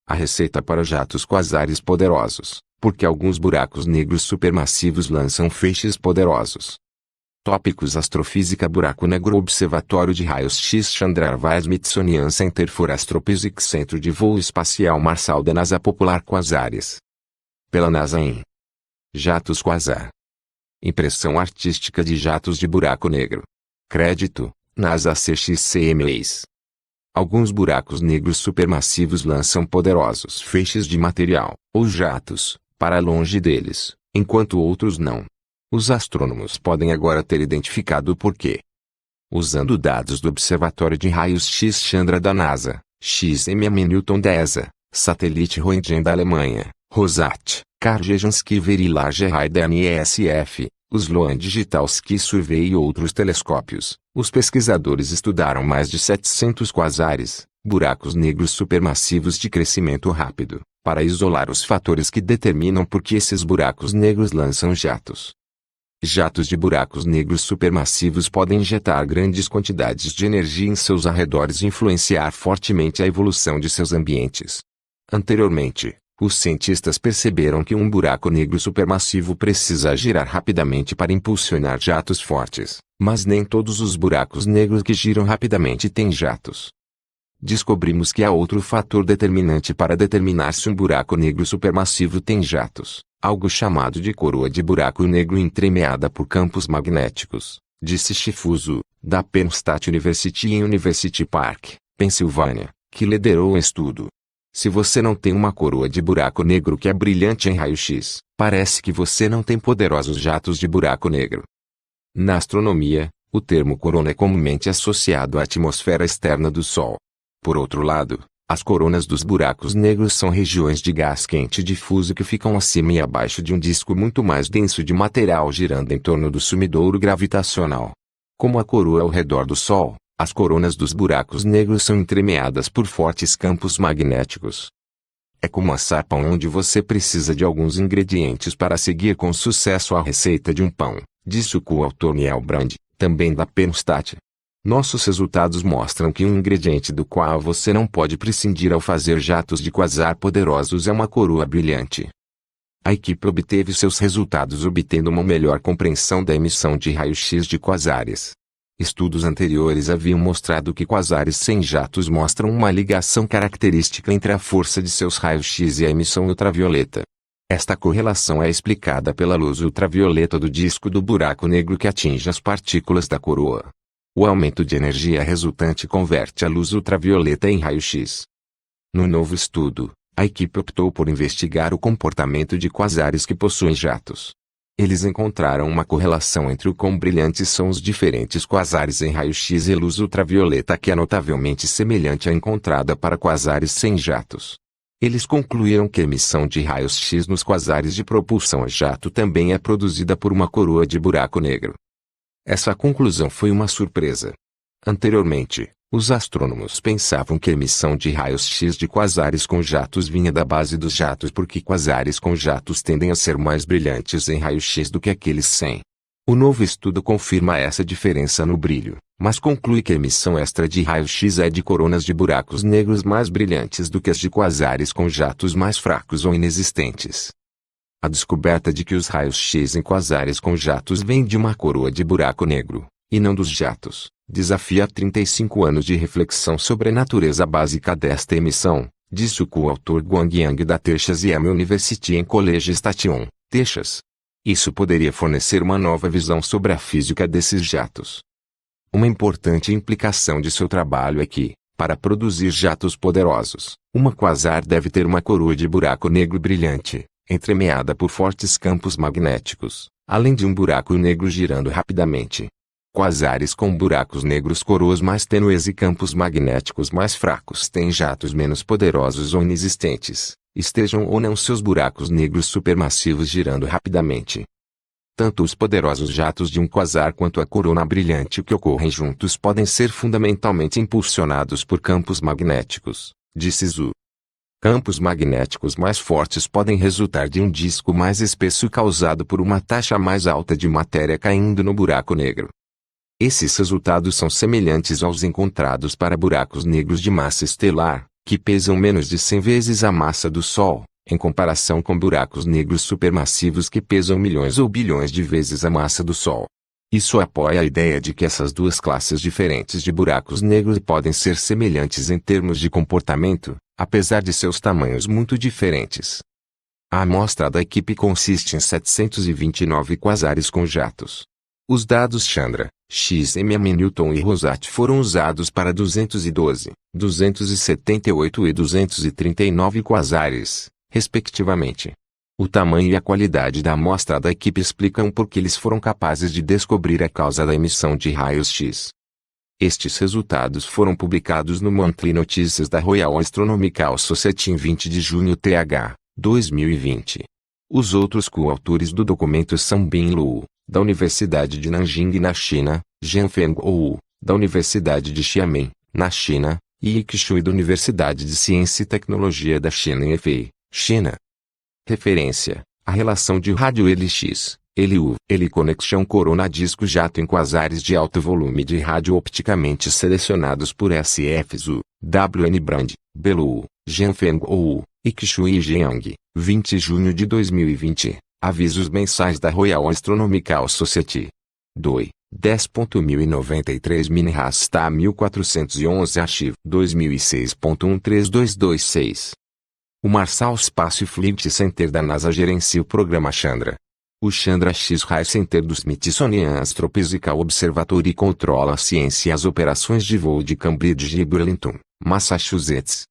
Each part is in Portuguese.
A receita para jatos quasares poderosos, porque alguns buracos negros supermassivos lançam feixes poderosos. Tópicos: Astrofísica. Buraco negro. Observatório de Raios-X Chandra-Smithsonian Center for Astrophysics. Centro de Voo Espacial Marshall da NASA. Popular. Quasares. Pela NASA em Jatos Quasar. Impressão artística de jatos de buraco negro. Crédito: NASA CXCMEs. Alguns buracos negros supermassivos lançam poderosos feixes de material, ou jatos, para longe deles, enquanto outros não. Os astrônomos podem agora ter identificado o porquê. Usando dados do Observatório de Raios-X Chandra da NASA, XMM Newton da ESA, Satélite Röntgen da Alemanha, Rosat, Karjansky Very-Large Array da NESF, o Sloan Digital Sky Survey e outros telescópios, os pesquisadores estudaram mais de 700 quasares, buracos negros supermassivos de crescimento rápido, para isolar os fatores que determinam por que esses buracos negros lançam jatos. Jatos de buracos negros supermassivos podem injetar grandes quantidades de energia em seus arredores e influenciar fortemente a evolução de seus ambientes. Anteriormente, os cientistas perceberam que um buraco negro supermassivo precisa girar rapidamente para impulsionar jatos fortes, mas nem todos os buracos negros que giram rapidamente têm jatos. Descobrimos que há outro fator determinante para determinar se um buraco negro supermassivo tem jatos, algo chamado de coroa de buraco negro entremeada por campos magnéticos, disse Shifuzu, da Penn State University em University Park, Pensilvânia, que liderou o estudo. Se você não tem uma coroa de buraco negro que é brilhante em raio-x, parece que você não tem poderosos jatos de buraco negro. Na astronomia, o termo corona é comumente associado à atmosfera externa do Sol. Por outro lado, as coronas dos buracos negros são regiões de gás quente difuso que ficam acima e abaixo de um disco muito mais denso de material girando em torno do sumidouro gravitacional. Como a coroa ao redor do Sol, as coronas dos buracos negros são entremeadas por fortes campos magnéticos. É como assar pão, onde você precisa de alguns ingredientes para seguir com sucesso a receita de um pão, disse o coautor Neil Brand, também da Penn State. Nossos resultados mostram que um ingrediente do qual você não pode prescindir ao fazer jatos de quasar poderosos é uma coroa brilhante. A equipe obteve seus resultados obtendo uma melhor compreensão da emissão de raio-x de quasares. Estudos anteriores haviam mostrado que quasares sem jatos mostram uma ligação característica entre a força de seus raios-x e a emissão ultravioleta. Esta correlação é explicada pela luz ultravioleta do disco do buraco negro que atinge as partículas da coroa. O aumento de energia resultante converte a luz ultravioleta em raio-x. No novo estudo, a equipe optou por investigar o comportamento de quasares que possuem jatos. Eles encontraram uma correlação entre o quão brilhantes são os diferentes quasares em raio-x e luz ultravioleta que é notavelmente semelhante à encontrada para quasares sem jatos. Eles concluíram que a emissão de raios-x nos quasares de propulsão a jato também é produzida por uma coroa de buraco negro. Essa conclusão foi uma surpresa. Anteriormente, os astrônomos pensavam que a emissão de raios-x de quasares com jatos vinha da base dos jatos porque quasares com jatos tendem a ser mais brilhantes em raio-x do que aqueles sem. O novo estudo confirma essa diferença no brilho, mas conclui que a emissão extra de raio-x é de coronas de buracos negros mais brilhantes do que as de quasares com jatos mais fracos ou inexistentes. A descoberta de que os raios-x em quasares com jatos vêm de uma coroa de buraco negro, e não dos jatos, desafia 35 anos de reflexão sobre a natureza básica desta emissão, disse o coautor Guang Yang da Texas A&M University em College Station, Texas. Isso poderia fornecer uma nova visão sobre a física desses jatos. Uma importante implicação de seu trabalho é que, para produzir jatos poderosos, uma quasar deve ter uma coroa de buraco negro brilhante, entremeada por fortes campos magnéticos, além de um buraco negro girando rapidamente. Quasares com buracos negros, coroas mais tênues e campos magnéticos mais fracos têm jatos menos poderosos ou inexistentes, estejam ou não seus buracos negros supermassivos girando rapidamente. Tanto os poderosos jatos de um quasar quanto a corona brilhante que ocorrem juntos podem ser fundamentalmente impulsionados por campos magnéticos, disse Zhu. Campos magnéticos mais fortes podem resultar de um disco mais espesso causado por uma taxa mais alta de matéria caindo no buraco negro. Esses resultados são semelhantes aos encontrados para buracos negros de massa estelar, que pesam menos de 100 vezes a massa do Sol, em comparação com buracos negros supermassivos que pesam milhões ou bilhões de vezes a massa do Sol. Isso apoia a ideia de que essas duas classes diferentes de buracos negros podem ser semelhantes em termos de comportamento, apesar de seus tamanhos muito diferentes. A amostra da equipe consiste em 729 quasares com jatos. Os dados Chandra, XMM Newton e Rosati foram usados para 212, 278 e 239 quasares, respectivamente. O tamanho e a qualidade da amostra da equipe explicam por que eles foram capazes de descobrir a causa da emissão de raios-x. Estes resultados foram publicados no Monthly Notices da Royal Astronomical Society em 20 de junho th. 2020. Os outros coautores do documento são Bin Lu, da Universidade de Nanjing na China, Zhengfeng Ou, da Universidade de Xiamen, na China, e Yi Shui da Universidade de Ciência e Tecnologia da China em Hefei, China. Referência: a relação de rádio LX, LU, L-conexão corona-disco jato em quasares de alto volume de rádio opticamente selecionados por SFZU, WN Brand, Belu, Zhengfeng Ou, Yi e Jiang, 20 de junho de 2020. Avisos mensais da Royal Astronomical Society. 2. 10.1093 Minhasta 1411 Archivo 2006.13226. O Marshall Space Flight Center da NASA gerencia o programa Chandra. O Chandra X-Ray Center do Smithsonian Astrophysical Observatory controla a ciência e as operações de voo de Cambridge e Burlington, Massachusetts.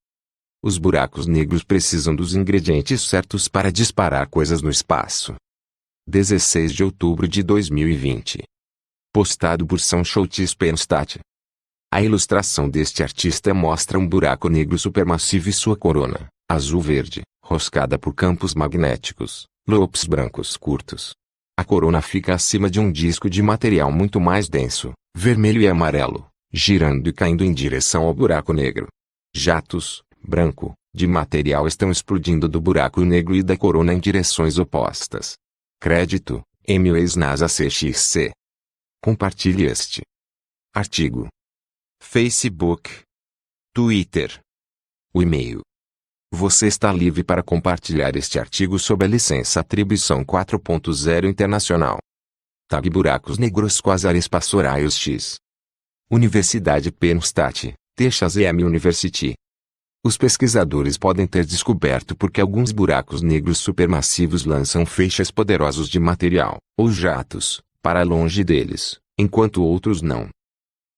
Os buracos negros precisam dos ingredientes certos para disparar coisas no espaço. 16 de outubro de 2020. Postado por São Schultz Penstat. A ilustração deste artista mostra um buraco negro supermassivo e sua corona, azul-verde, roscada por campos magnéticos, lobos brancos curtos. A corona fica acima de um disco de material muito mais denso, vermelho e amarelo, girando e caindo em direção ao buraco negro. Jatos, branco, de material estão explodindo do buraco negro e da corona em direções opostas. Crédito: M. NASA CXC. Compartilhe este artigo. Facebook, Twitter, o e-mail. Você está livre para compartilhar este artigo sob a licença Atribuição 4.0 Internacional. Tag Buracos Negros Quasares Passoraios X. Universidade Pennstat, Texas A&M University. Os pesquisadores podem ter descoberto porque alguns buracos negros supermassivos lançam feixes poderosos de material, ou jatos, para longe deles, enquanto outros não.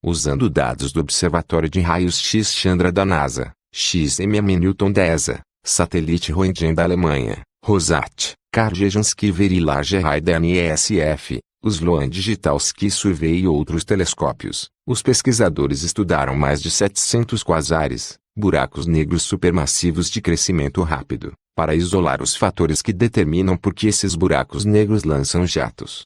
Usando dados do Observatório de Raios-X Chandra da NASA, XMM Newton da ESA, Satélite Röntgen da Alemanha, Rosat, Karl-Jansky Very Large Array da NESF, o Sloan Digital Sky Survey e outros telescópios, os pesquisadores estudaram mais de 700 quasares, buracos negros supermassivos de crescimento rápido, para isolar os fatores que determinam por que esses buracos negros lançam jatos.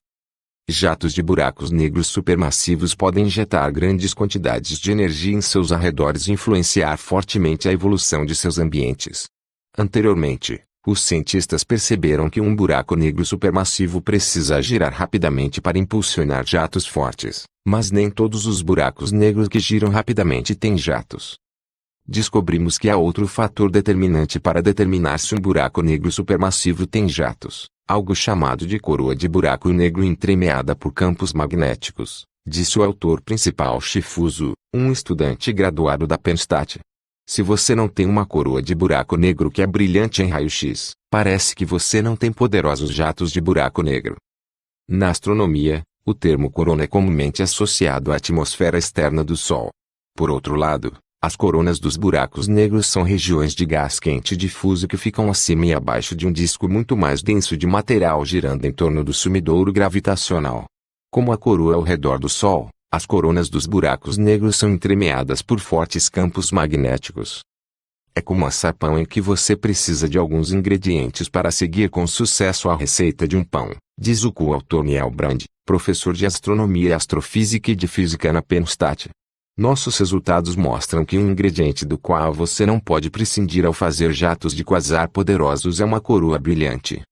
Jatos de buracos negros supermassivos podem injetar grandes quantidades de energia em seus arredores e influenciar fortemente a evolução de seus ambientes. Anteriormente, os cientistas perceberam que um buraco negro supermassivo precisa girar rapidamente para impulsionar jatos fortes, mas nem todos os buracos negros que giram rapidamente têm jatos. Descobrimos que há outro fator determinante para determinar se um buraco negro supermassivo tem jatos, algo chamado de coroa de buraco negro entremeada por campos magnéticos, disse o autor principal Shifuzu, um estudante graduado da Pennstat. Se você não tem uma coroa de buraco negro que é brilhante em raio-x, parece que você não tem poderosos jatos de buraco negro. Na astronomia, o termo corona é comumente associado à atmosfera externa do Sol. Por outro lado, as coronas dos buracos negros são regiões de gás quente difuso que ficam acima e abaixo de um disco muito mais denso de material girando em torno do sumidouro gravitacional. Como a coroa ao redor do Sol, as coronas dos buracos negros são entremeadas por fortes campos magnéticos. É como assar pão em que você precisa de alguns ingredientes para seguir com sucesso a receita de um pão, diz o coautor Neil Brand, professor de astronomia e astrofísica e de física na Pennstat. Nossos resultados mostram que um ingrediente do qual você não pode prescindir ao fazer jatos de quasar poderosos é uma coroa brilhante.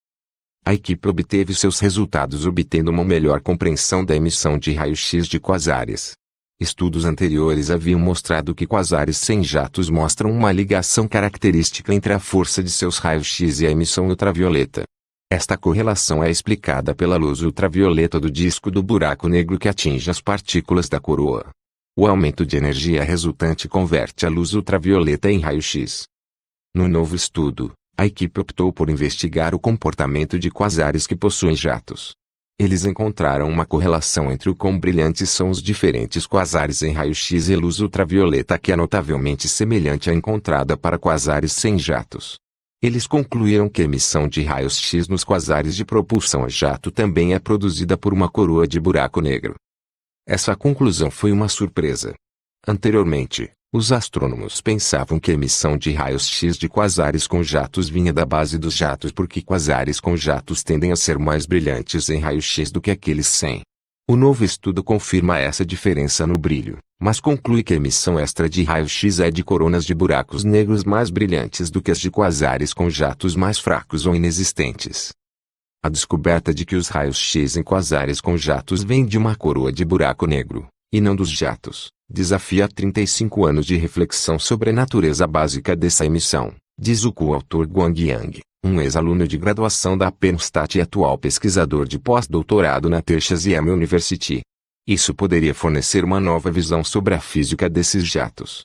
A equipe obteve seus resultados obtendo uma melhor compreensão da emissão de raio-x de quasares. Estudos anteriores haviam mostrado que quasares sem jatos mostram uma ligação característica entre a força de seus raios-x e a emissão ultravioleta. Esta correlação é explicada pela luz ultravioleta do disco do buraco negro que atinge as partículas da coroa. O aumento de energia resultante converte a luz ultravioleta em raio-x. No novo estudo, a equipe optou por investigar o comportamento de quasares que possuem jatos. Eles encontraram uma correlação entre o quão brilhantes são os diferentes quasares em raio-x e luz ultravioleta que é notavelmente semelhante à encontrada para quasares sem jatos. Eles concluíram que a emissão de raios-x nos quasares de propulsão a jato também é produzida por uma coroa de buraco negro. Essa conclusão foi uma surpresa. Anteriormente, os astrônomos pensavam que a emissão de raios-x de quasares com jatos vinha da base dos jatos porque quasares com jatos tendem a ser mais brilhantes em raio-x do que aqueles sem. O novo estudo confirma essa diferença no brilho, mas conclui que a emissão extra de raio-x é de coronas de buracos negros mais brilhantes do que as de quasares com jatos mais fracos ou inexistentes. A descoberta de que os raios-x em quasares com jatos vêm de uma coroa de buraco negro, e não dos jatos, desafia 35 anos de reflexão sobre a natureza básica dessa emissão, diz o coautor Guang Yang, um ex-aluno de graduação da Penn State e atual pesquisador de pós-doutorado na Texas A&M University. Isso poderia fornecer uma nova visão sobre a física desses jatos.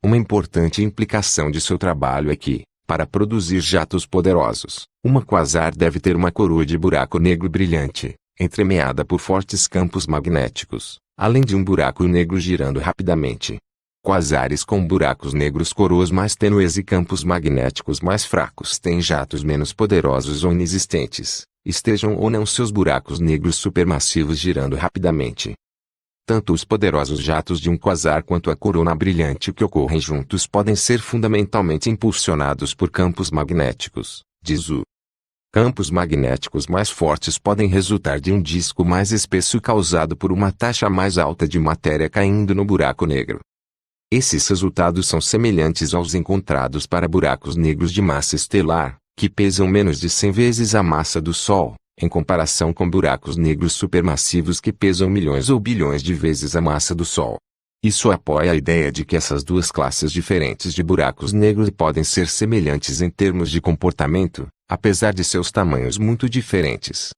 Uma importante implicação de seu trabalho é que, para produzir jatos poderosos, uma quasar deve ter uma coroa de buraco negro brilhante, entremeada por fortes campos magnéticos, além de um buraco negro girando rapidamente. Quasares com buracos negros, coroas mais tênues e campos magnéticos mais fracos têm jatos menos poderosos ou inexistentes, estejam ou não seus buracos negros supermassivos girando rapidamente. Tanto os poderosos jatos de um quasar quanto a corona brilhante que ocorrem juntos podem ser fundamentalmente impulsionados por campos magnéticos, diz o. Campos magnéticos mais fortes podem resultar de um disco mais espesso causado por uma taxa mais alta de matéria caindo no buraco negro. Esses resultados são semelhantes aos encontrados para buracos negros de massa estelar, que pesam menos de 100 vezes a massa do Sol, em comparação com buracos negros supermassivos que pesam milhões ou bilhões de vezes a massa do Sol. Isso apoia a ideia de que essas duas classes diferentes de buracos negros podem ser semelhantes em termos de comportamento, apesar de seus tamanhos muito diferentes.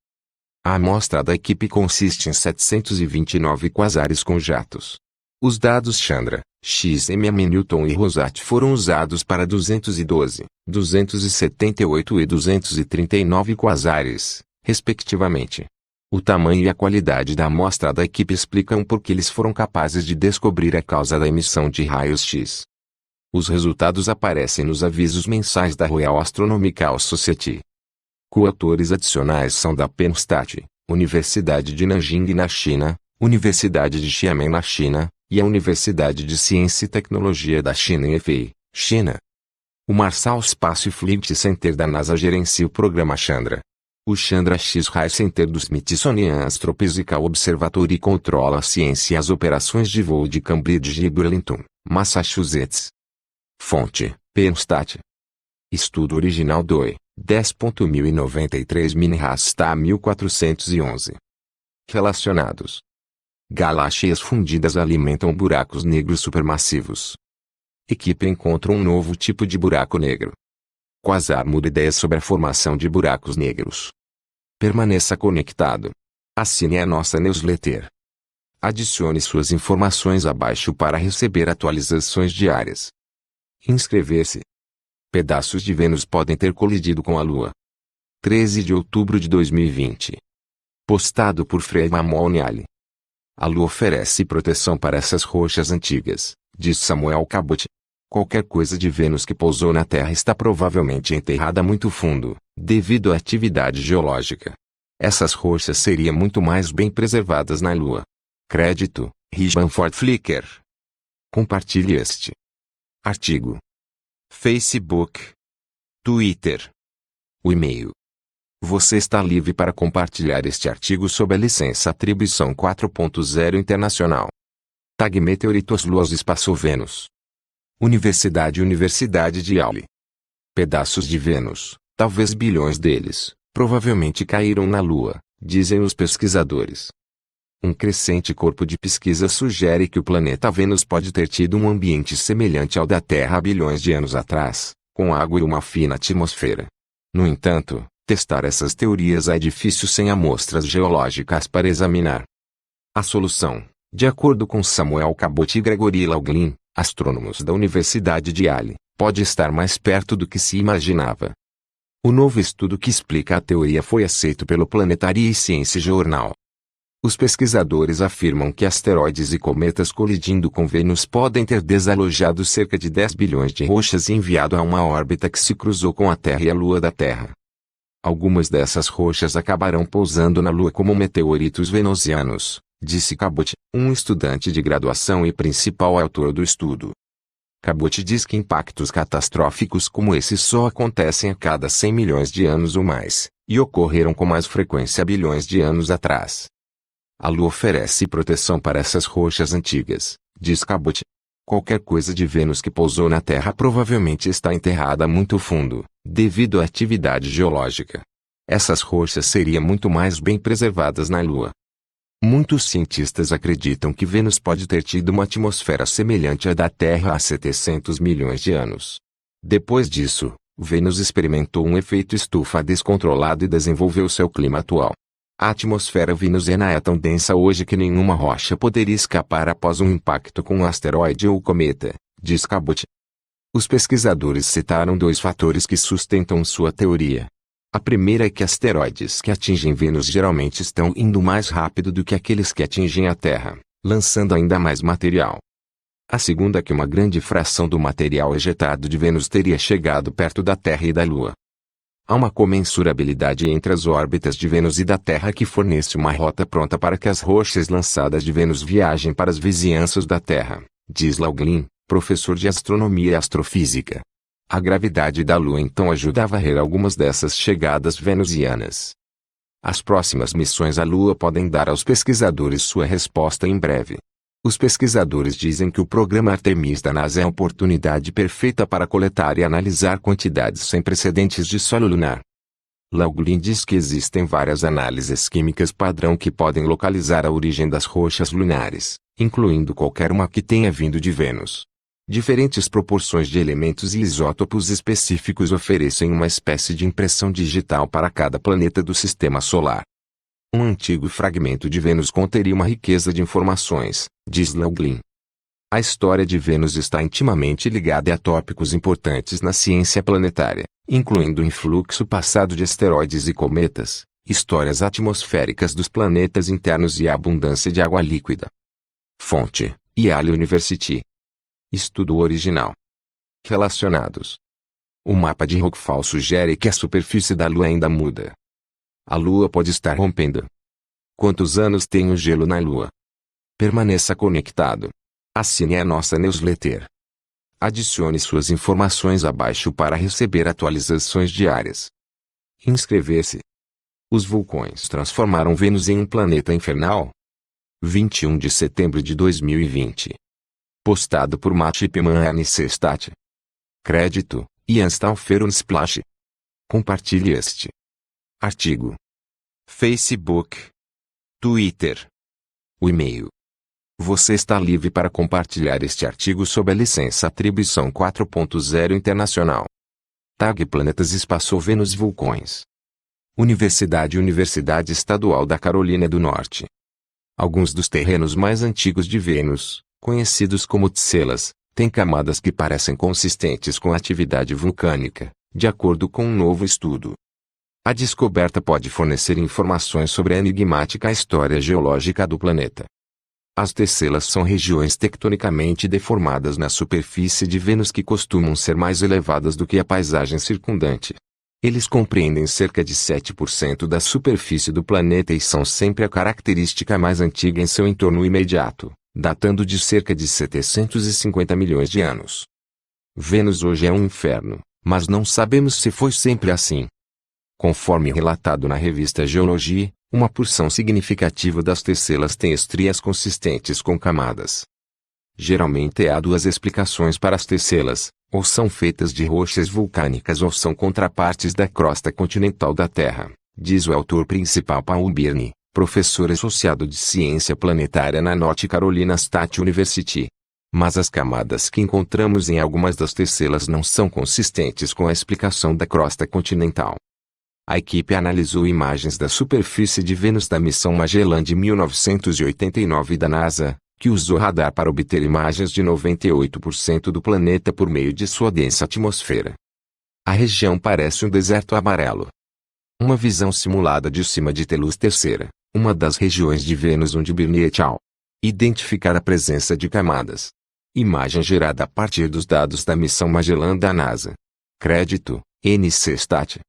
A amostra da equipe consiste em 729 quasares com jatos. Os dados Chandra, XMM Newton e Rosati foram usados para 212, 278 e 239 quasares, respectivamente. O tamanho e a qualidade da amostra da equipe explicam por que eles foram capazes de descobrir a causa da emissão de raios-x. Os resultados aparecem nos avisos mensais da Royal Astronomical Society. Coautores adicionais são da Penn State, Universidade de Nanjing na China, Universidade de Xiamen na China, e a Universidade de Ciência e Tecnologia da China em Hefei, China. O Marshall Space Flight Center da NASA gerencia o programa Chandra. O Chandra X-Ray Center do Smithsonian Astrophysical Observatory controla a ciência e as operações de voo de Cambridge e Burlington, Massachusetts. Fonte: Penn State. Estudo original DOI, 10.1093 Minhasta 1411. Relacionados. Galáxias fundidas alimentam buracos negros supermassivos. Equipe encontra um novo tipo de buraco negro. Quasar muda ideias sobre a formação de buracos negros. Permaneça conectado. Assine a nossa newsletter. Adicione suas informações abaixo para receber atualizações diárias. Inscrever-se. Pedaços de Vênus podem ter colidido com a Lua. 13 de outubro de 2020. Postado por Frei Mamoniali. A Lua oferece proteção para essas rochas antigas, diz Samuel Cabot. Qualquer coisa de Vênus que pousou na Terra está provavelmente enterrada muito fundo, devido à atividade geológica. Essas rochas seriam muito mais bem preservadas na Lua. Crédito: Richman Ford Flickr. Compartilhe este artigo. Facebook. Twitter. O e-mail. Você está livre para compartilhar este artigo sob a licença Atribuição 4.0 Internacional. Tag Meteoritos Luas Espaço Vênus. Universidade de Yauli. Pedaços de Vênus, talvez bilhões deles, provavelmente caíram na Lua, dizem os pesquisadores. Um crescente corpo de pesquisa sugere que o planeta Vênus pode ter tido um ambiente semelhante ao da Terra há bilhões de anos atrás, com água e uma fina atmosfera. No entanto, testar essas teorias é difícil sem amostras geológicas para examinar. A solução, de acordo com Samuel Cabot e Gregory Laughlin, astrônomos da Universidade de Yale, pode estar mais perto do que se imaginava. O novo estudo que explica a teoria foi aceito pelo Planetary Science Journal. Os pesquisadores afirmam que asteroides e cometas colidindo com Vênus podem ter desalojado cerca de 10 bilhões de rochas e enviado a uma órbita que se cruzou com a Terra e a Lua da Terra. Algumas dessas rochas acabarão pousando na Lua como meteoritos venusianos, disse Cabot, um estudante de graduação e principal autor do estudo. Cabot diz que impactos catastróficos como esse só acontecem a cada 100 milhões de anos ou mais, e ocorreram com mais frequência bilhões de anos atrás. A Lua oferece proteção para essas rochas antigas, diz Cabot. Qualquer coisa de Vênus que pousou na Terra provavelmente está enterrada muito fundo, devido à atividade geológica. Essas rochas seriam muito mais bem preservadas na Lua. Muitos cientistas acreditam que Vênus pode ter tido uma atmosfera semelhante à da Terra há 700 milhões de anos. Depois disso, Vênus experimentou um efeito estufa descontrolado e desenvolveu seu clima atual. A atmosfera venusiana é tão densa hoje que nenhuma rocha poderia escapar após um impacto com um asteroide ou cometa, diz Cabot. Os pesquisadores citaram dois fatores que sustentam sua teoria. A primeira é que asteroides que atingem Vênus geralmente estão indo mais rápido do que aqueles que atingem a Terra, lançando ainda mais material. A segunda é que uma grande fração do material ejetado de Vênus teria chegado perto da Terra e da Lua. Há uma comensurabilidade entre as órbitas de Vênus e da Terra que fornece uma rota pronta para que as rochas lançadas de Vênus viajem para as vizinhanças da Terra, diz Laughlin, professor de astronomia e astrofísica. A gravidade da Lua então ajuda a varrer algumas dessas chegadas venusianas. As próximas missões à Lua podem dar aos pesquisadores sua resposta em breve. Os pesquisadores dizem que o programa Artemis da NASA é a oportunidade perfeita para coletar e analisar quantidades sem precedentes de solo lunar. Laughlin diz que existem várias análises químicas padrão que podem localizar a origem das rochas lunares, incluindo qualquer uma que tenha vindo de Vênus. Diferentes proporções de elementos e isótopos específicos oferecem uma espécie de impressão digital para cada planeta do Sistema Solar. Um antigo fragmento de Vênus conteria uma riqueza de informações, diz Laughlin. A história de Vênus está intimamente ligada a tópicos importantes na ciência planetária, incluindo o influxo passado de asteroides e cometas, histórias atmosféricas dos planetas internos e a abundância de água líquida. Fonte: Yale University. Estudo original. Relacionados. O mapa de Rockfall sugere que a superfície da Lua ainda muda. A Lua pode estar rompendo. Quantos anos tem o gelo na Lua? Permaneça conectado. Assine a nossa newsletter. Adicione suas informações abaixo para receber atualizações diárias. Inscrever-se. Os vulcões transformaram Vênus em um planeta infernal? 21 de setembro de 2020. Postado por Matt Ipman e Anice Stat. Crédito: Ian Stauffer Unsplash. Compartilhe este artigo. Facebook. Twitter. O e-mail. Você está livre para compartilhar este artigo sob a licença Atribuição 4.0 Internacional. Tag Planetas Espaço Vênus Vulcões. Universidade Estadual da Carolina do Norte. Alguns dos terrenos mais antigos de Vênus, conhecidos como tselas, têm camadas que parecem consistentes com a atividade vulcânica, de acordo com um novo estudo. A descoberta pode fornecer informações sobre a enigmática história geológica do planeta. As tselas são regiões tectonicamente deformadas na superfície de Vênus que costumam ser mais elevadas do que a paisagem circundante. Eles compreendem cerca de 7% da superfície do planeta e são sempre a característica mais antiga em seu entorno imediato, datando de cerca de 750 milhões de anos. Vênus hoje é um inferno, mas não sabemos se foi sempre assim. Conforme relatado na revista Geologia, uma porção significativa das tselas tem estrias consistentes com camadas. Geralmente há duas explicações para as tselas, ou são feitas de rochas vulcânicas ou são contrapartes da crosta continental da Terra, diz o autor principal Paul Birney, professor associado de Ciência Planetária na North Carolina State University. Mas as camadas que encontramos em algumas das tecelas não são consistentes com a explicação da crosta continental. A equipe analisou imagens da superfície de Vênus da missão Magellan de 1989 da NASA, que usou radar para obter imagens de 98% do planeta por meio de sua densa atmosfera. A região parece um deserto amarelo. Uma visão simulada de cima de Telus III, uma das regiões de Vênus onde Birney et al. Identificar a presença de camadas. Imagem gerada a partir dos dados da missão Magellan da NASA. Crédito, NC-STAT.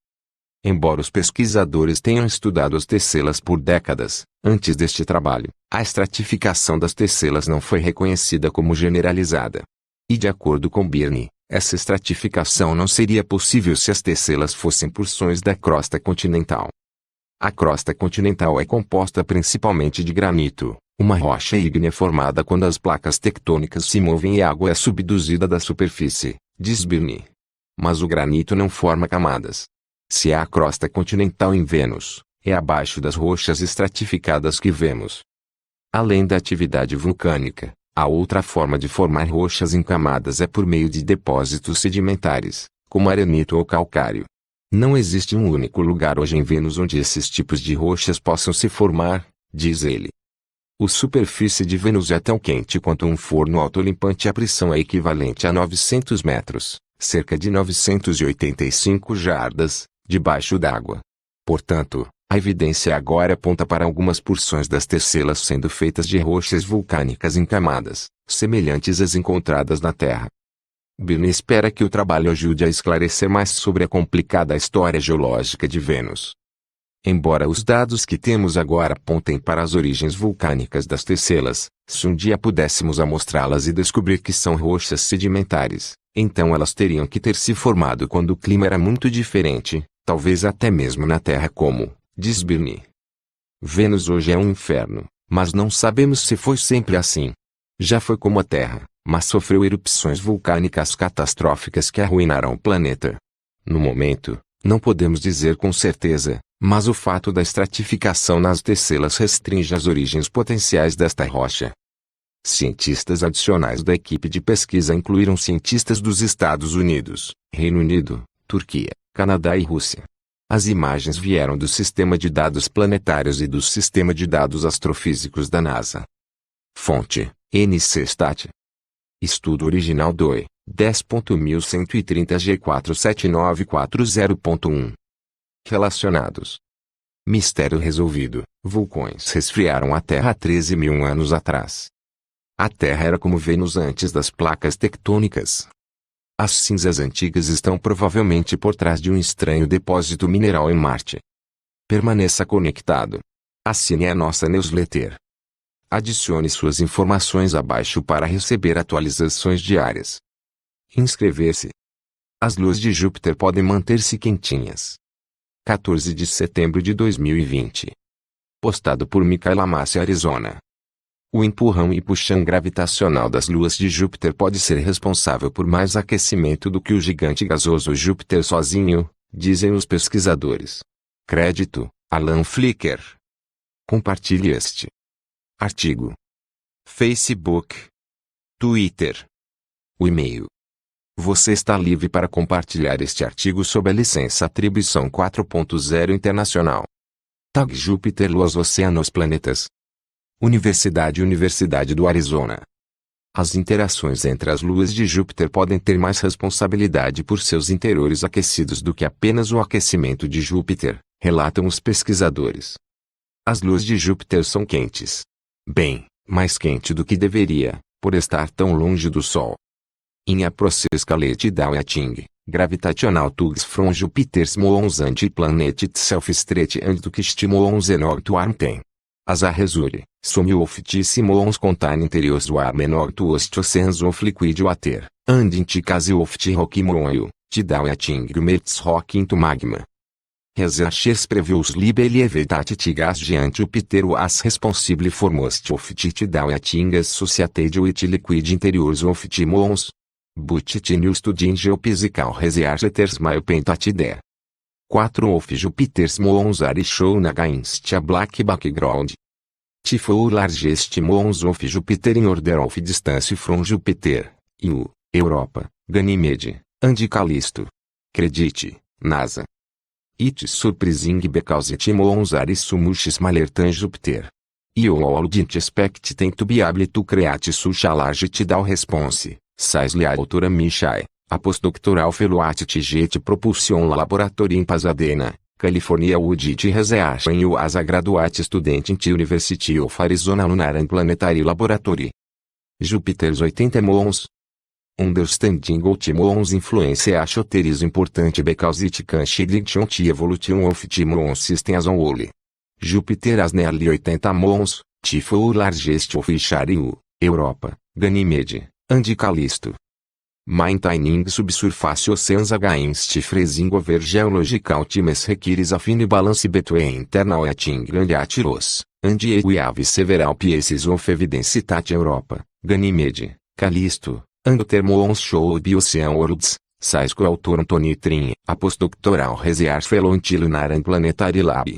Embora os pesquisadores tenham estudado as tecelas por décadas, antes deste trabalho, a estratificação das tecelas não foi reconhecida como generalizada. E de acordo com Birney, essa estratificação não seria possível se as tecelas fossem porções da crosta continental. A crosta continental é composta principalmente de granito, uma rocha ígnea formada quando as placas tectônicas se movem e a água é subduzida da superfície, diz Birney. Mas o granito não forma camadas. Se há a crosta continental em Vênus, é abaixo das rochas estratificadas que vemos. Além da atividade vulcânica, a outra forma de formar rochas em camadas é por meio de depósitos sedimentares, como arenito ou calcário. Não existe um único lugar hoje em Vênus onde esses tipos de rochas possam se formar, diz ele. A superfície de Vênus é tão quente quanto um forno autolimpante e a pressão é equivalente a 900 metros, cerca de 985 jardas, debaixo d'água. Portanto, a evidência agora aponta para algumas porções das tecelas sendo feitas de rochas vulcânicas em camadas, semelhantes às encontradas na Terra. Birney espera que o trabalho ajude a esclarecer mais sobre a complicada história geológica de Vênus. Embora os dados que temos agora apontem para as origens vulcânicas das tecelas, se um dia pudéssemos amostrá-las e descobrir que são rochas sedimentares, então elas teriam que ter se formado quando o clima era muito diferente, talvez até mesmo na Terra como, diz Birney. Vênus hoje é um inferno, mas não sabemos se foi sempre assim. Já foi como a Terra, mas sofreu erupções vulcânicas catastróficas que arruinaram o planeta. No momento, não podemos dizer com certeza, mas o fato da estratificação nas tecelas restringe as origens potenciais desta rocha. Cientistas adicionais da equipe de pesquisa incluíram cientistas dos Estados Unidos, Reino Unido, Turquia, Canadá e Rússia. As imagens vieram do Sistema de Dados Planetários e do Sistema de Dados Astrofísicos da NASA. Fonte: NC-STAT. Estudo original DOI, 10.1130 G47940.1. Relacionados. Mistério resolvido: vulcões resfriaram a Terra há 13.000 anos atrás. A Terra era como Vênus antes das placas tectônicas. As cinzas antigas estão provavelmente por trás de um estranho depósito mineral em Marte. Permaneça conectado. Assine a nossa newsletter. Adicione suas informações abaixo para receber atualizações diárias. Inscrever-se. As luas de Júpiter podem manter-se quentinhas. 14 de setembro de 2020. Postado por Michaela Massi, Arizona. O empurrão e puxão gravitacional das luas de Júpiter pode ser responsável por mais aquecimento do que o gigante gasoso Júpiter sozinho, dizem os pesquisadores. Crédito: Alan Flicker. Compartilhe este artigo. Facebook. Twitter. O e-mail. Você está livre para compartilhar este artigo sob a licença Atribuição 4.0 Internacional. Tag Júpiter, Luas, Oceanos, Planetas. Universidade do Arizona. As interações entre as luas de Júpiter podem ter mais responsabilidade por seus interiores aquecidos do que apenas o aquecimento de Júpiter, relatam os pesquisadores. As luas de Júpiter são quentes. Bem, mais quente do que deveria, por estar tão longe do Sol. In a process called Downing, gravitational tugs from Jupiter's moons and the planet itself stretch and to moons enough to warm them. As a result, some of these moons contain interiors warm enough to host oceans of liquid water, and in the case of the rocky moon, the Downing melts rock into magma. Researchers previously believed that the gas giant Jupiter was responsible for most of the Downing associated with the liquid interiors of the moons. But the new study in geophysical researchers may paint that idea. 4 of Jupiter's moons are shown against a black background. The 4 largest moons of Jupiter in order of distance from Jupiter, Io, Europa, Ganymede, and Callisto. Credit, NASA. It's surprising because the moons are so much smaller than Jupiter. You all didn't expect them to be able to create such a large tidal response, says a autora Michai, a postdoctoral fellow at the Jet Propulsion Laboratory in Pasadena, California would research when you as a graduate student in the University of Arizona Lunar and Planetary Laboratory. Jupiter's 80 moons. Understanding the moon's influence ashoter is important because it can shed light on the evolution of the moon system as a whole. Jupiter has nearly 80 moons, the 4 largest of which are Io, Europa, Ganymede, and Callisto. Maintaining subsurface oceans against freezing over geological times requires a fine balance between internal heating and at loss, and we have several pieces of evidence that Europa, Ganymede, Callisto, and other moons show biocean worlds, says co-author Anthony Trin, a postdoctoral research fellow in the Lunar and Planetary Lab.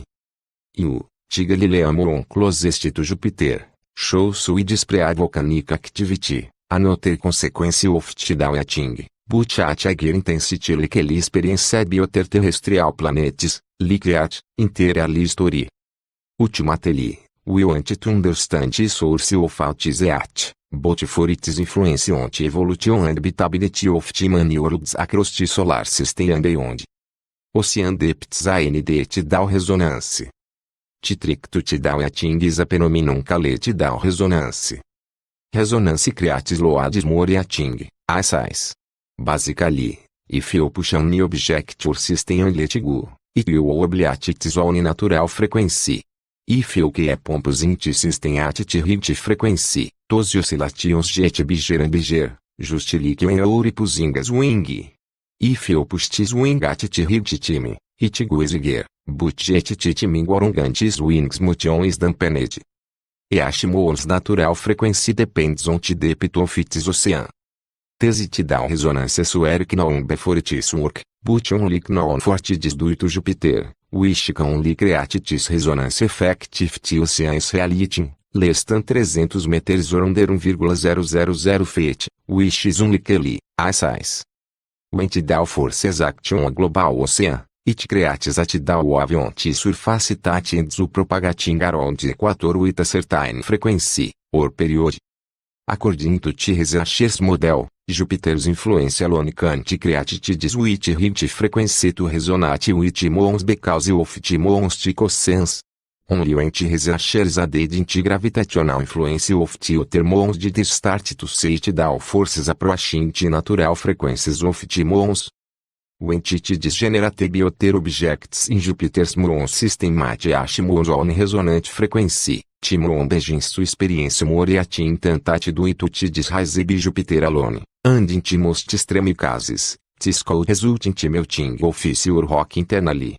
Io, the Galilean moon closest to Jupiter, shows widespread volcanic activity. Another consequence of tidal heating, but at a greater intensity likely experienced by other terrestrial planets, like at entire history. Ultimately, we want to understand the source of all this heat, both for its influence on the evolution and habitability of the many worlds across the solar system and beyond. Ocean depths and tidal resonance. The trick to tidal heating is a phenomenon called tidal resonance. Resonance creates loads more heating, says. Basically, if you push an object or system and let go, it will obey its own natural frequency. If you keep pumping the system at the right frequency, those oscillations get bigger and bigger, just like when you're pushing a swing. If you push the swing at the right time, it goes bigger, but the timing around the swing's motion is dampened. Each moon's natural frequency depends on the depth of its ocean. These tidal resonances work not before its work, but only known for tides due to Jupiter, which can only create this resonance effect if the ocean is relating, less than 300 meters or under 1,000 feet, which is unlikely, says. When tidal forces act on a global ocean, it creates a tidal wave on the surface that ends up propagating around the equator with a certain frequency, or period. According to the researchers' model, Jupiter's influence alone can't create tides with high frequency to resonate with moons because of the moon's oceans. Only when the researchers added in the gravitational influence of the other moons did they start to see tidal forces approaching the natural frequencies of the moons. When tides generated by other objects in Jupiter's moon system match a moon's own resonant frequency, the moon begins to experience more heating than that due to tides raised by Jupiter alone, and in the most extreme cases, this could result in the melting of ice or rock internally.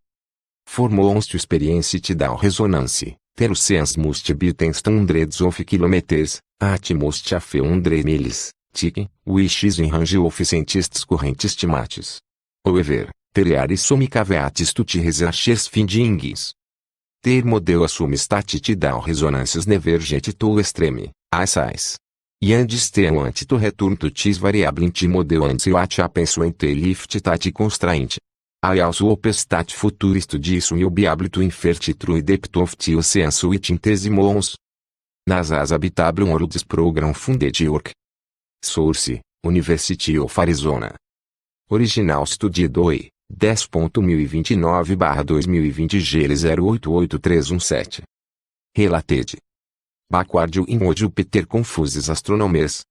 For moons to experience tidal resonance, their oceans must be tens hundreds of kilometers, at most a few hundred miles, thick, which is in range of scientists' current estimates. However, there are some caveats to the researchers' findings. Their model assumes that tidal resonances never get too extreme, says. And still want to return to this variable in the model and see what happens when they lift that constraint. I also hope that future studies will be able to infer the true depth of the oceans within these moons. NASA's Habitable Worlds Program funded work. Source: University of Arizona. Original Study 2, 10.1029/2020 G088317. Related. Backward in Jupiter confuses astronomers.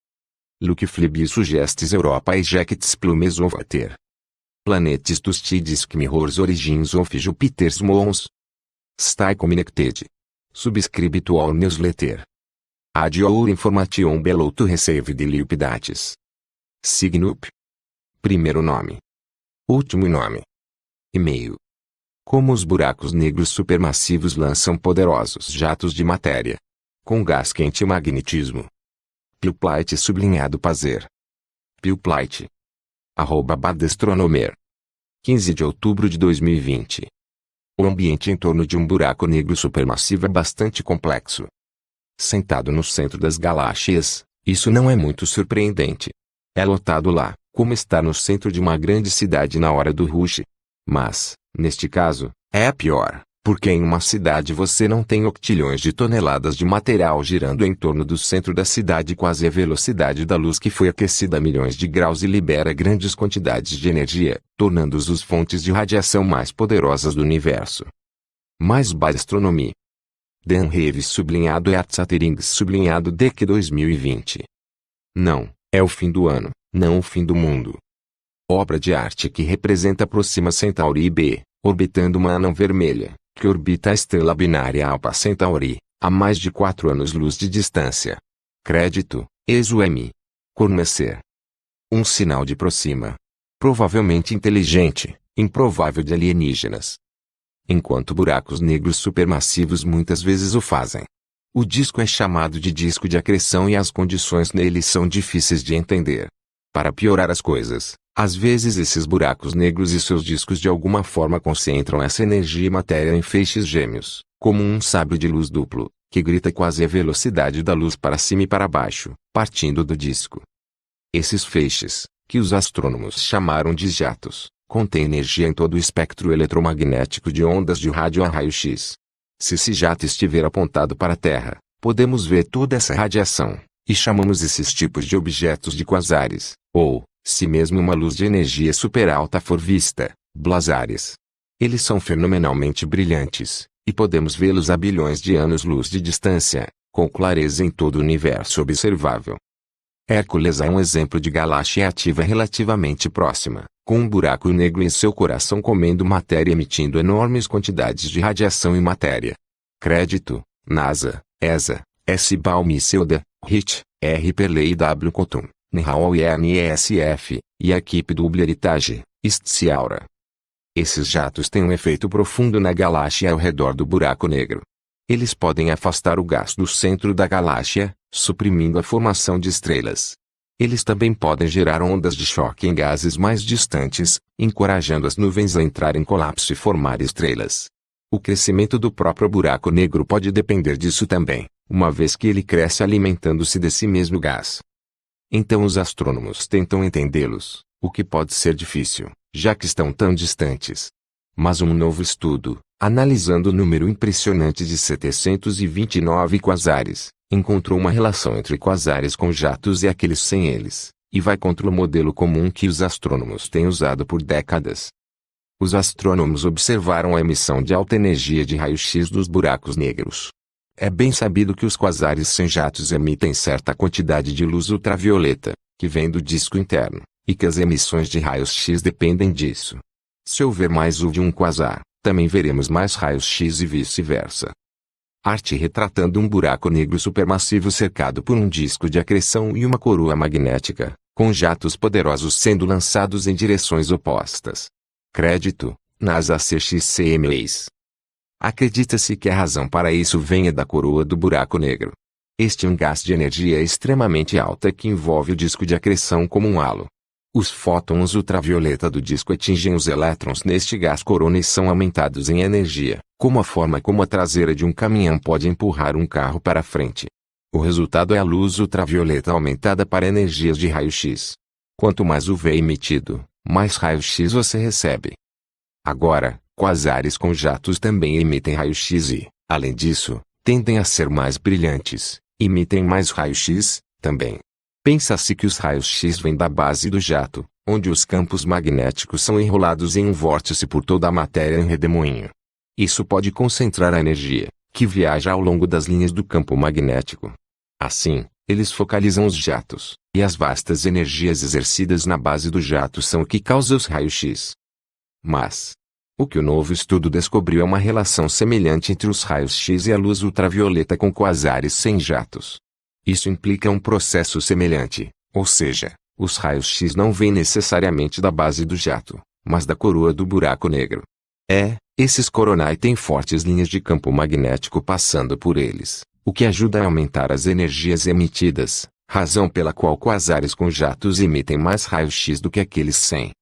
Luke Flebby suggests Europa ejects plumes of water. Planets to studies mirrors origins of Jupiter's moons. Stay connected. Subscribe to our newsletter. Add your information below to receive the updates. Sign up. Primeiro nome. Último nome. E-mail. Como os buracos negros supermassivos lançam poderosos jatos de matéria. Com gás quente e magnetismo. Pilplight sublinhado Pazer. Pilplight. @badastronomer. 15 de outubro de 2020. O ambiente em torno de um buraco negro supermassivo é bastante complexo. Sentado no centro das galáxias, isso não é muito surpreendente. É lotado lá, como estar no centro de uma grande cidade na hora do rush. Mas, neste caso, é pior, porque em uma cidade você não tem octilhões de toneladas de material girando em torno do centro da cidade quase a velocidade da luz que foi aquecida a milhões de graus e libera grandes quantidades de energia, tornando-os as fontes de radiação mais poderosas do universo. Mais Astronomia. Dan Reeves sublinhado Earth-Satellite sublinhado DEC 2020. Não, é o fim do ano, não o fim do mundo. Obra de arte que representa Proxima Centauri b, orbitando uma anã vermelha, que orbita a estrela binária Alpha Centauri, a mais de 4 anos-luz de distância. Crédito, ESO-M. Cormecer. Um sinal de Proxima. Provavelmente inteligente, improvável de alienígenas. Enquanto buracos negros supermassivos muitas vezes o fazem. O disco é chamado de disco de acreção e as condições nele são difíceis de entender. Para piorar as coisas, às vezes esses buracos negros e seus discos de alguma forma concentram essa energia e matéria em feixes gêmeos, como um sabre de luz duplo, que grita quase a velocidade da luz para cima e para baixo, partindo do disco. Esses feixes, que os astrônomos chamaram de jatos, contêm energia em todo o espectro eletromagnético de ondas de rádio a raio-x. Se esse jato estiver apontado para a Terra, podemos ver toda essa radiação, e chamamos esses tipos de objetos de quasares, ou, se mesmo uma luz de energia super alta for vista, blazares. Eles são fenomenalmente brilhantes, e podemos vê-los a bilhões de anos-luz de distância, com clareza em todo o universo observável. Hércules é um exemplo de galáxia ativa relativamente próxima, com um buraco negro em seu coração comendo matéria emitindo enormes quantidades de radiação e matéria. Crédito, NASA, ESA, S. Balmicilda, HIT, R. Perley e W. Cotton, NHAL e NESF, e a equipe do Hubble Heritage, Stiaura. Esses jatos têm um efeito profundo na galáxia ao redor do buraco negro. Eles podem afastar o gás do centro da galáxia, suprimindo a formação de estrelas. Eles também podem gerar ondas de choque em gases mais distantes, encorajando as nuvens a entrar em colapso e formar estrelas. O crescimento do próprio buraco negro pode depender disso também, uma vez que ele cresce alimentando-se desse mesmo gás. Então os astrônomos tentam entendê-los, o que pode ser difícil, já que estão tão distantes. Mas um novo estudo, analisando o número impressionante de 729 quasares, encontrou uma relação entre quasares com jatos e aqueles sem eles, e vai contra o modelo comum que os astrônomos têm usado por décadas. Os astrônomos observaram a emissão de alta energia de raio-x dos buracos negros. É bem sabido que os quasares sem jatos emitem certa quantidade de luz ultravioleta, que vem do disco interno, e que as emissões de raios-x dependem disso. Se houver mais de um quasar, também veremos mais raios-x e vice-versa. Arte retratando um buraco negro supermassivo cercado por um disco de acreção e uma coroa magnética, com jatos poderosos sendo lançados em direções opostas. Crédito, NASA CXCMEs. Acredita-se que a razão para isso venha da coroa do buraco negro. Este é um gás de energia extremamente alta que envolve o disco de acreção como um halo. Os fótons ultravioleta do disco atingem os elétrons neste gás corona e são aumentados em energia, como a forma como a traseira de um caminhão pode empurrar um carro para frente. O resultado é a luz ultravioleta aumentada para energias de raio-x. Quanto mais UV é emitido, mais raio-x você recebe. Agora, quasares com jatos também emitem raio-x e, além disso, tendem a ser mais brilhantes, emitem mais raio-x, também. Pensa-se que os raios-x vêm da base do jato, onde os campos magnéticos são enrolados em um vórtice por toda a matéria em redemoinho. Isso pode concentrar a energia, que viaja ao longo das linhas do campo magnético. Assim, eles focalizam os jatos, e as vastas energias exercidas na base do jato são o que causa os raios-x. Mas, o que o novo estudo descobriu é uma relação semelhante entre os raios-x e a luz ultravioleta com quasares sem jatos. Isso implica um processo semelhante, ou seja, os raios-x não vêm necessariamente da base do jato, mas da coroa do buraco negro. Esses coronae têm fortes linhas de campo magnético passando por eles, o que ajuda a aumentar as energias emitidas, razão pela qual quasares com jatos emitem mais raios-x do que aqueles sem.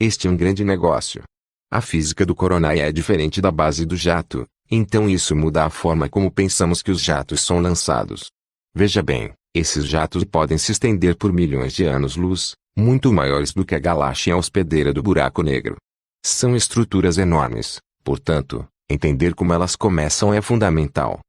Este é um grande negócio. A física do coronário é diferente da base do jato, então isso muda a forma como pensamos que os jatos são lançados. Veja bem, esses jatos podem se estender por milhões de anos-luz, muito maiores do que a galáxia hospedeira do buraco negro. São estruturas enormes, portanto, entender como elas começam é fundamental.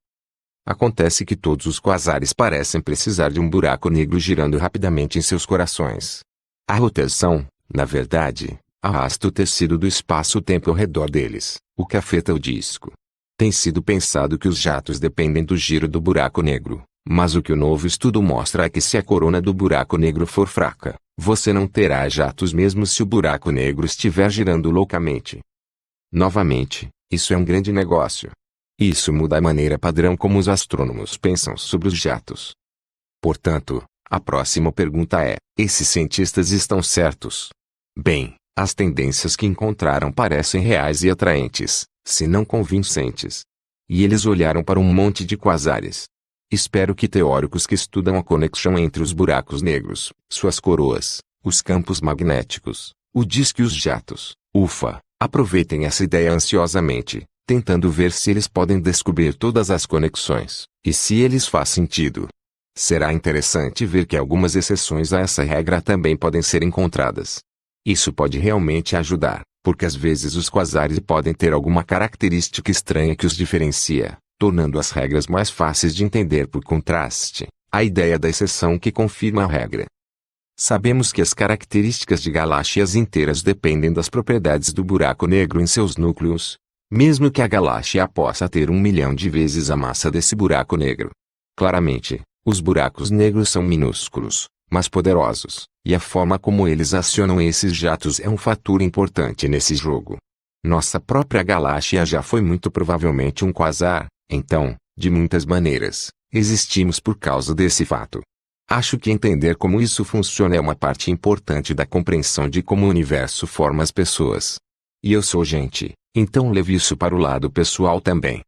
Acontece que todos os quasares parecem precisar de um buraco negro girando rapidamente em seus corações. A rotação, na verdade, arrasta o tecido do espaço-tempo ao redor deles, o que afeta o disco. Tem sido pensado que os jatos dependem do giro do buraco negro, mas o que o novo estudo mostra é que se a corona do buraco negro for fraca, você não terá jatos mesmo se o buraco negro estiver girando loucamente. Novamente, isso é um grande negócio. Isso muda a maneira padrão como os astrônomos pensam sobre os jatos. Portanto, a próxima pergunta é: esses cientistas estão certos? Bem, as tendências que encontraram parecem reais e atraentes, se não convincentes. E eles olharam para um monte de quasares. Espero que teóricos que estudam a conexão entre os buracos negros, suas coroas, os campos magnéticos, o disco e os jatos, aproveitem essa ideia ansiosamente, tentando ver se eles podem descobrir todas as conexões, e se eles faz sentido. Será interessante ver que algumas exceções a essa regra também podem ser encontradas. Isso pode realmente ajudar, porque às vezes os quasares podem ter alguma característica estranha que os diferencia, tornando as regras mais fáceis de entender por contraste, a ideia da exceção que confirma a regra. Sabemos que as características de galáxias inteiras dependem das propriedades do buraco negro em seus núcleos, mesmo que a galáxia possa ter 1 milhão de vezes a massa desse buraco negro. Claramente, os buracos negros são minúsculos, mas poderosos, e a forma como eles acionam esses jatos é um fator importante nesse jogo. Nossa própria galáxia já foi muito provavelmente um quasar, então, de muitas maneiras, existimos por causa desse fato. Acho que entender como isso funciona é uma parte importante da compreensão de como o universo forma as pessoas. E eu sou gente, então leve isso para o lado pessoal também.